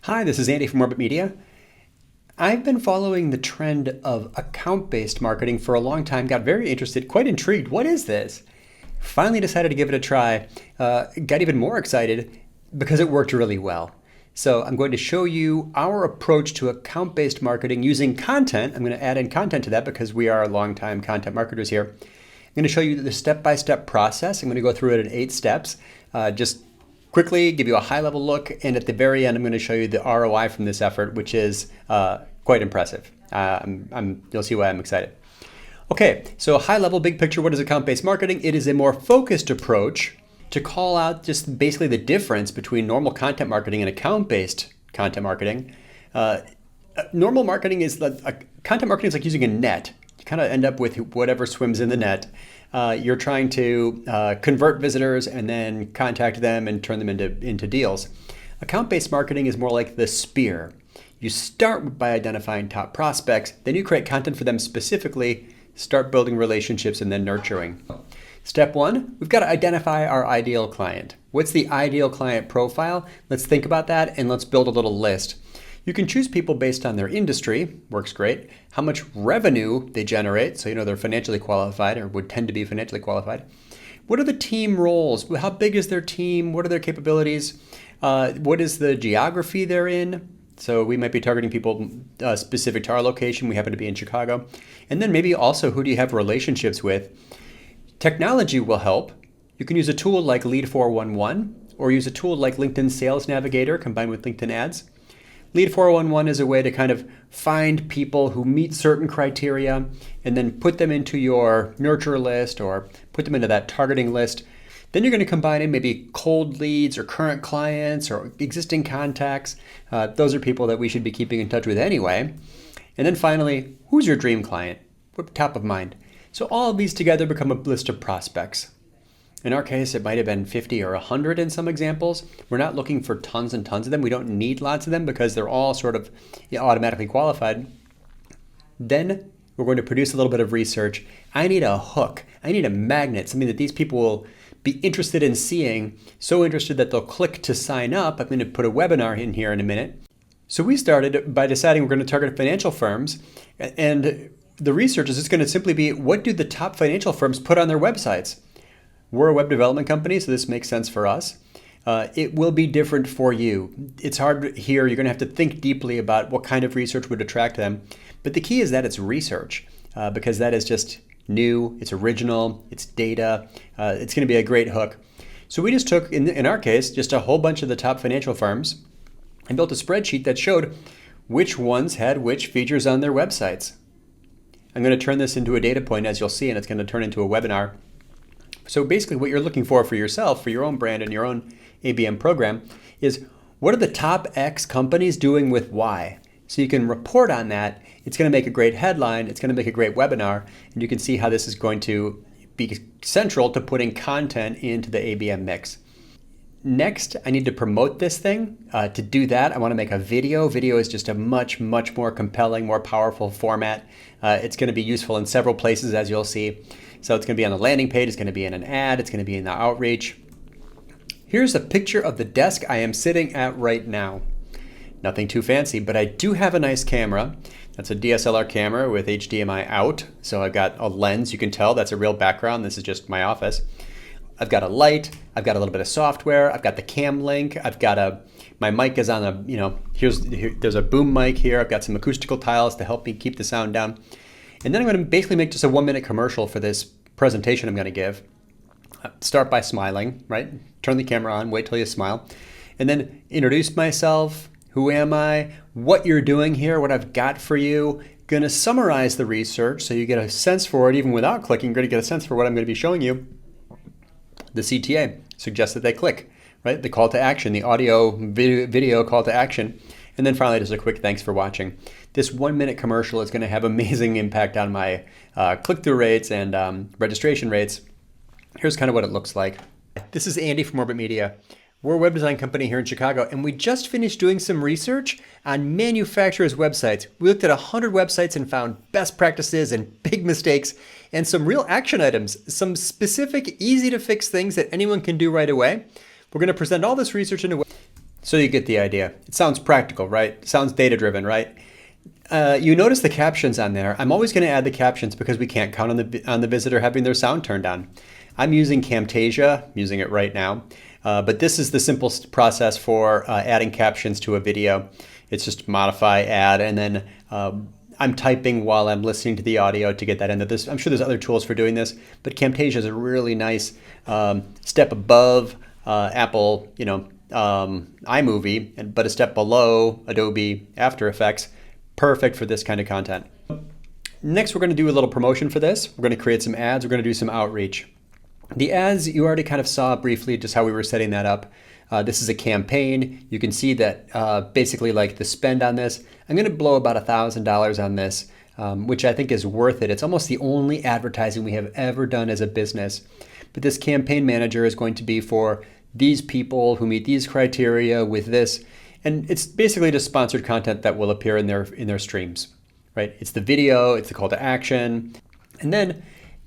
Hi, this is Andy from Orbit Media. I've been following the trend of account-based marketing for a long time, got very interested, quite intrigued. What is this? Finally decided to give it a try. Got even more excited because it worked really well. So I'm going to show you our approach to account-based marketing using content. I'm going to add in content to that because we are longtime content marketers here. I'm going to show you the step-by-step process. I'm going to go through it in 8 steps. Just quickly give you a high-level look, and at the very end, I'm going to show you the ROI from this effort, which is quite impressive. You'll see why I'm excited. Okay, so high-level, big picture, what is account-based marketing? It is a more focused approach to call out just basically the difference between normal content marketing and account-based content marketing. Normal marketing is content marketing is like using a net. You kind of end up with whatever swims in the net. You're trying to convert visitors and then contact them and turn them into deals. Account-based marketing is more like the spear. You start by identifying top prospects, then you create content for them specifically, start building relationships, and then nurturing. Step 1, we've got to identify our ideal client. What's the ideal client profile? Let's think about that and let's build a little list. You can choose people based on their industry, works great, how much revenue they generate, so you know they're financially qualified or would tend to be financially qualified. What are the team roles? How big is their team? What are their capabilities? What is the geography they're in? So we might be targeting people specific to our location. We happen to be in Chicago. And then maybe also who do you have relationships with? Technology will help. You can use a tool like Lead 411 or use a tool like LinkedIn Sales Navigator combined with LinkedIn Ads. Lead 411 is a way to kind of find people who meet certain criteria and then put them into your nurture list or put them into that targeting list. Then you're going to combine in maybe cold leads or current clients or existing contacts. Those are people that we should be keeping in touch with anyway. And then finally, who's your dream client? What top of mind? So all of these together become a list of prospects. In our case, it might have been 50 or 100 in some examples. We're not looking for tons and tons of them. We don't need lots of them because they're all sort of automatically qualified. Then we're going to produce a little bit of research. I need a hook. I need a magnet, something that these people will be interested in seeing, so interested that they'll click to sign up. I'm going to put a webinar in here in a minute. So we started by deciding we're going to target financial firms, and the research is just going to simply be, what do the top financial firms put on their websites? We're a web development company, so this makes sense for us. It will be different for you. It's hard here. You're going to have to think deeply about what kind of research would attract them. But the key is that it's research, because that is just new, it's original, it's data. It's going to be a great hook. So we just took, in our case, just a whole bunch of the top financial firms and built a spreadsheet that showed which ones had which features on their websites. I'm going to turn this into a data point, as you'll see, and it's going to turn into a webinar. So basically what you're looking for yourself, for your own brand and your own ABM program, is what are the top X companies doing with Y? So you can report on that. It's going to make a great headline. It's going to make a great webinar. And you can see how this is going to be central to putting content into the ABM mix. Next, I need to promote this thing. To do that, I want to make a video. Video is just a much, much more compelling, more powerful format. It's going to be useful in several places, as you'll see. So it's going to be on the landing page. It's going to be in an ad. It's going to be in the outreach. Here's a picture of the desk I am sitting at right now. Nothing too fancy, but I do have a nice camera. That's a DSLR camera with HDMI out. So I've got a lens. You can tell that's a real background. This is just my office. I've got a light, I've got a little bit of software, I've got the cam link, I've got my mic is on there's a boom mic here, I've got some acoustical tiles to help me keep the sound down. And then I'm going to basically make just a 1-minute commercial for this presentation I'm going to give. Start by smiling, right? Turn the camera on, wait till you smile. And then introduce myself, who am I, what you're doing here, what I've got for you. Going to summarize the research so you get a sense for it. Even without clicking, you're going to get a sense for what I'm going to be showing you. The CTA suggests that they click, right? The call to action, the audio video call to action. And then finally, just a quick thanks for watching. This 1-minute commercial is going to have amazing impact on my click-through rates and registration rates. Here's kind of what it looks like. This is Andy from Orbit Media. We're a web design company here in Chicago, and we just finished doing some research on manufacturers' websites. We looked at 100 websites and found best practices and big mistakes and some real action items, some specific, easy to fix things that anyone can do right away. We're going to present all this research in a way. So you get the idea. It sounds practical, right? It sounds data-driven, right? You notice the captions on there. I'm always going to add the captions because we can't count on the visitor having their sound turned on. I'm using Camtasia, using it right now. But this is the simple process for adding captions to a video. It's just modify, add, and then I'm typing while I'm listening to the audio to get that into this. I'm sure there's other tools for doing this, but Camtasia is a really nice step above Apple, iMovie, but a step below Adobe After Effects. Perfect for this kind of content. Next, we're going to do a little promotion for this. We're going to create some ads. We're going to do some outreach. The ads, you already kind of saw briefly just how we were setting that up. This is a campaign. You can see that basically like the spend on this, I'm going to blow about $1,000 on this, which I think is worth it. It's almost the only advertising we have ever done as a business. But this campaign manager is going to be for these people who meet these criteria with this. And it's basically just sponsored content that will appear in their streams, right? It's the video, it's the call to action. And then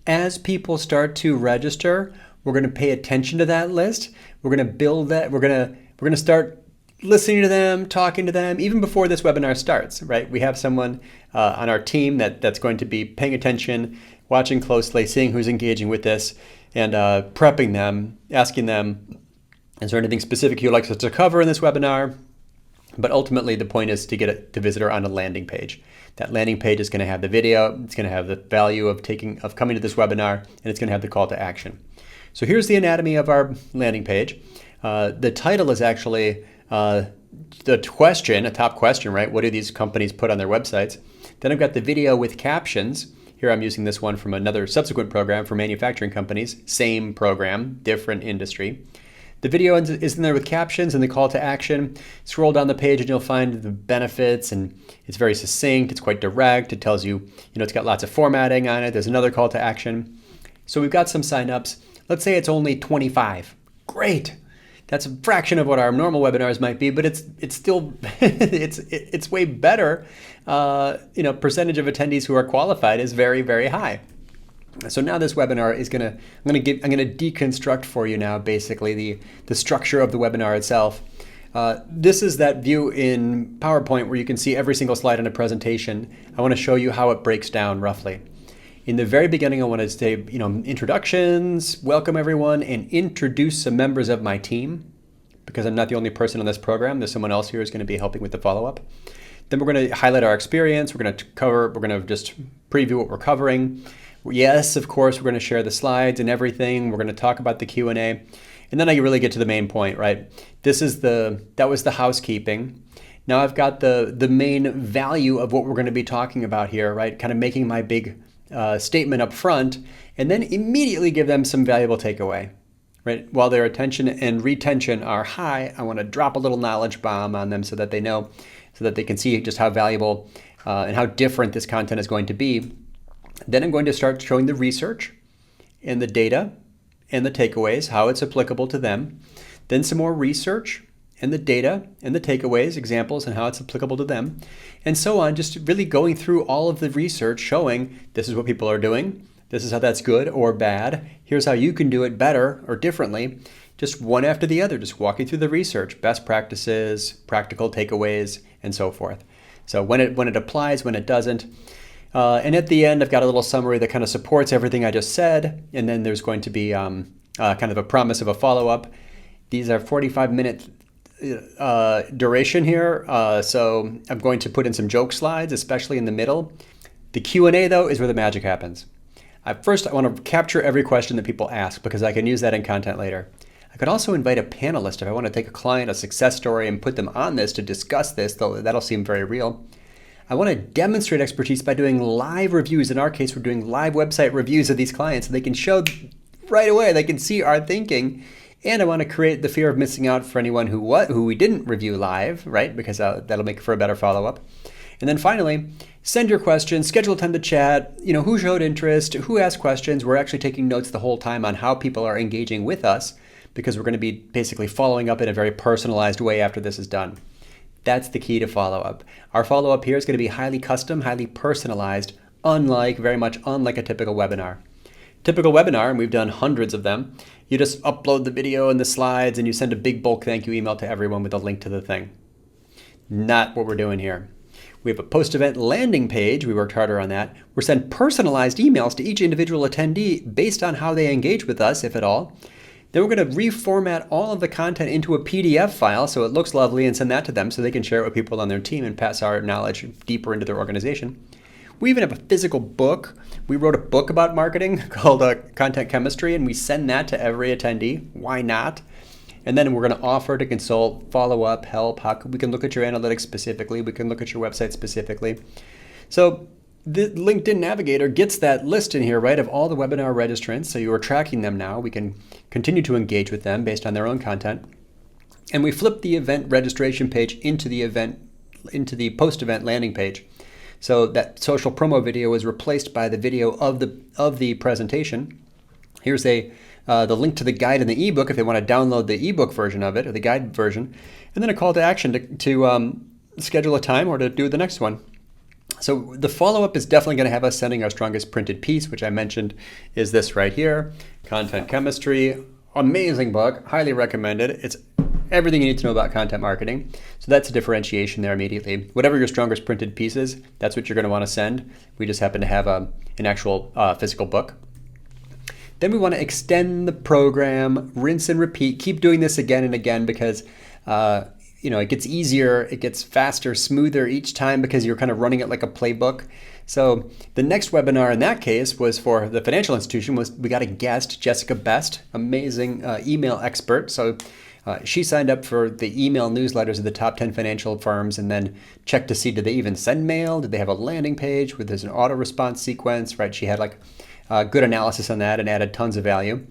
as people start to register, we're going to pay attention to that list. We're going to build that. We're going to start listening to them, talking to them, even before this webinar starts, right? We have someone on our team that's going to be paying attention, watching closely, seeing who's engaging with this, and prepping them, asking them, is there anything specific you'd like us to cover in this webinar? But ultimately, the point is to get the visitor on a landing page. That landing page is going to have the video, it's going to have the value of coming to this webinar, and it's going to have the call to action. So here's the anatomy of our landing page. The title is actually the question, a top question, right? What do these companies put on their websites? Then I've got the video with captions. Here I'm using this one from another subsequent program for manufacturing companies. Same program, different industry. The video is in there with captions and the call to action. Scroll down the page and you'll find the benefits, and it's very succinct. It's quite direct. It tells you, it's got lots of formatting on it. There's another call to action. So we've got some signups. Let's say it's only 25. Great. That's a fraction of what our normal webinars might be, but it's still it's way better. Percentage of attendees who are qualified is very, very high. So now this webinar is I'm gonna deconstruct for you now basically the structure of the webinar itself. This is that view in PowerPoint where you can see every single slide in a presentation. I want to show you how it breaks down roughly. In the very beginning, I want to say, introductions, welcome everyone, and introduce some members of my team, because I'm not the only person on this program. There's someone else here who's going to be helping with the follow-up. Then we're going to highlight our experience. We're going to just preview what we're covering. Yes, of course, we're going to share the slides and everything. We're going to talk about the Q&A. And then I really get to the main point, right? That was the housekeeping. Now I've got the main value of what we're going to be talking about here, right? Kind of making my big statement up front, and then immediately give them some valuable takeaway, right? While their attention and retention are high, I want to drop a little knowledge bomb on them so that they know, so that they can see just how valuable and how different this content is going to be. Then I'm going to start showing the research and the data and the takeaways, how it's applicable to them. Then some more research and the data and the takeaways, examples, and how it's applicable to them, and so on. Just really going through all of the research, showing this is what people are doing, this is how that's good or bad, here's how you can do it better or differently, just one after the other, just walking through the research, best practices, practical takeaways, and so forth. So when it applies, when it doesn't. And at the end, I've got a little summary that kind of supports everything I just said. And then there's going to be kind of a promise of a follow-up. These are 45-minute duration here. So I'm going to put in some joke slides, especially in the middle. The Q&A, though, is where the magic happens. First, I want to capture every question that people ask because I can use that in content later. I could also invite a panelist if I want to take a client, a success story, and put them on this to discuss this, though that'll seem very real. I want to demonstrate expertise by doing live reviews. In our case, we're doing live website reviews of these clients, so they can show right away, they can see our thinking. And I want to create the fear of missing out for anyone who we didn't review live, right? Because that'll make for a better follow-up. And then finally, send your questions, schedule a time to chat, who showed interest, who asked questions. We're actually taking notes the whole time on how people are engaging with us, because we're going to be basically following up in a very personalized way after this is done. That's the key to follow-up. Our follow-up here is going to be highly custom, highly personalized, very much unlike a typical webinar. Typical webinar, and we've done hundreds of them, you just upload the video and the slides and you send a big bulk thank you email to everyone with a link to the thing. Not what we're doing here. We have a post-event landing page. We worked harder on that. We're sending personalized emails to each individual attendee based on how they engage with us, if at all. Then we're going to reformat all of the content into a PDF file so it looks lovely and send that to them so they can share it with people on their team and pass our knowledge deeper into their organization. We even have a physical book. We wrote a book about marketing called Content Chemistry, and we send that to every attendee. Why not? And then we're going to offer to consult, follow up, help. We can look at your analytics specifically. We can look at your website specifically. So the LinkedIn Navigator gets that list in here, right, of all the webinar registrants. So you are tracking them now. We can continue to engage with them based on their own content. And we flip the event registration page into the post-event landing page. So that social promo video is replaced by the video of the presentation. Here's the link to the guide and the ebook if they want to download the ebook version of it or the guide version, and then a call to action to schedule a time or to do the next one. So the follow-up is definitely going to have us sending our strongest printed piece, which I mentioned is this right here, Content Chemistry. Amazing book, highly recommended. It's everything you need to know about content marketing. So that's a differentiation there immediately. Whatever your strongest printed piece is, that's what you're going to want to send. We just happen to have an actual physical book. Then we want to extend the program, rinse and repeat, keep doing this again and again because it gets easier, it gets faster, smoother each time because you're kind of running it like a playbook. So the next webinar in that case was for the financial institution. We got a guest, Jessica Best, amazing email expert. So she signed up for the email newsletters of the top 10 financial firms and then checked to see, did they even send mail? Did they have a landing page where there's an auto response sequence, right? She had good analysis on that and added tons of value.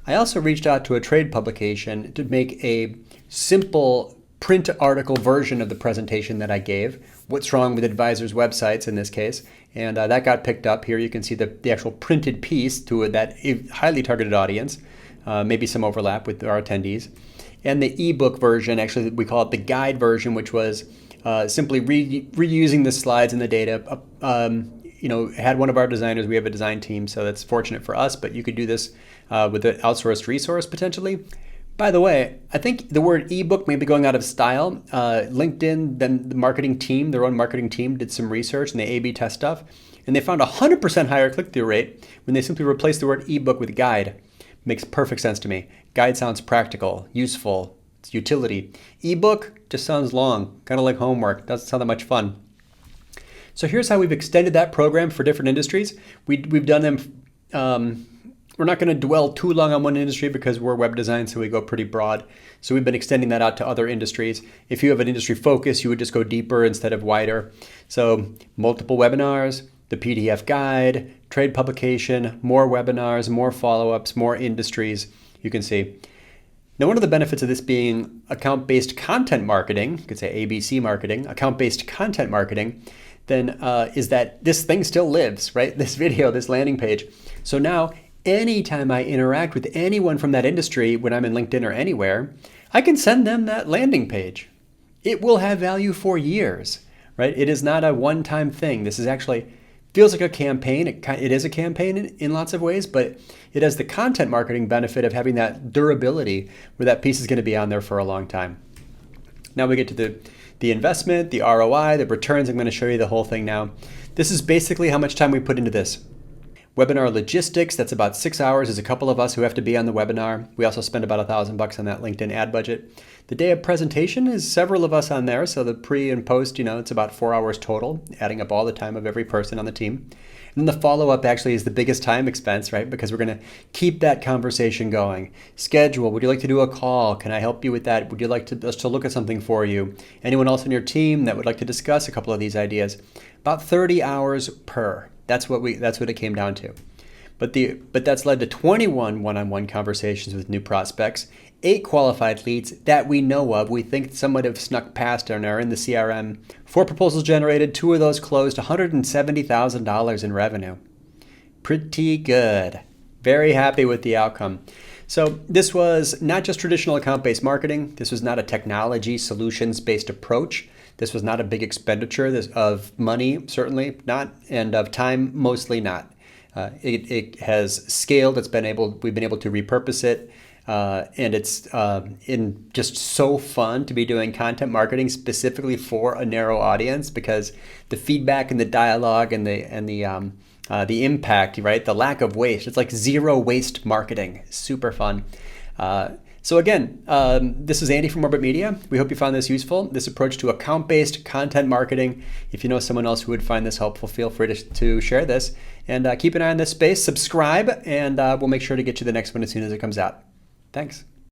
I also reached out to a trade publication to make a simple print article version of the presentation that I gave, what's wrong with advisors' websites in this case, and that got picked up. Here you can see the actual printed piece to that highly targeted audience, maybe some overlap with our attendees. And the ebook version, actually we call it the guide version, which was simply reusing the slides and the data. Had one of our designers, we have a design team, so that's fortunate for us, but you could do this with an outsourced resource potentially. By the way, I think the word ebook may be going out of style. LinkedIn, then the marketing team, their own marketing team, did some research and they A/B test stuff, and they found a 100% higher click-through rate when they simply replaced the word ebook with guide. Makes perfect sense to me. Guide sounds practical, useful, it's utility. Ebook just sounds long, kind of like homework, doesn't sound that much fun. So here's how we've extended that program for different industries. We've done them. We're not going to dwell too long on one industry because we're web design, so we go pretty broad. So we've been extending that out to other industries. If you have an industry focus, you would just go deeper instead of wider. So multiple webinars, the PDF guide, trade publication, more webinars, more follow-ups, more industries, you can see. Now, one of the benefits of this being account-based content marketing, you could say ABC marketing, account-based content marketing, then is that this thing still lives, right? This video, this landing page. So now, anytime I interact with anyone from that industry, when I'm in LinkedIn or anywhere, I can send them that landing page. It will have value for years, right? It is not a one-time thing. This is actually, feels like a campaign. It is a campaign in lots of ways, but it has the content marketing benefit of having that durability where that piece is going to be on there for a long time. Now we get to the investment, the ROI, the returns. I'm going to show you the whole thing now. This is basically how much time we put into this. Webinar logistics, that's about 6 hours. There's a couple of us who have to be on the webinar. We also spend about $1,000 on that LinkedIn ad budget. The day of presentation is several of us on there. So the pre and post, it's about 4 hours total, adding up all the time of every person on the team. And then the follow-up actually is the biggest time expense, right? Because we're going to keep that conversation going. Schedule, would you like to do a call? Can I help you with that? Would you like us to look at something for you? Anyone else on your team that would like to discuss a couple of these ideas? About 30 hours per. That's what it came down to. But that's led to 21 one-on-one conversations with new prospects, 8 qualified leads that we know of. We think some might have snuck past and are in the CRM. 4 proposals generated, 2 of those closed, $170,000 in revenue. Pretty good. Very happy with the outcome. So this was not just traditional account-based marketing. This was not a technology solutions-based approach. This was not a big expenditure of money, certainly not, and of time, mostly not. It has scaled. We've been able to repurpose it. And it's just so fun to be doing content marketing specifically for a narrow audience, because the feedback and the dialogue and the impact, right? The lack of waste. It's like zero waste marketing. Super fun. So again, this is Andy from Orbit Media. We hope you found this useful, this approach to account-based content marketing. If you know someone else who would find this helpful, feel free to share this. And keep an eye on this space, subscribe, and we'll make sure to get you the next one as soon as it comes out. Thanks.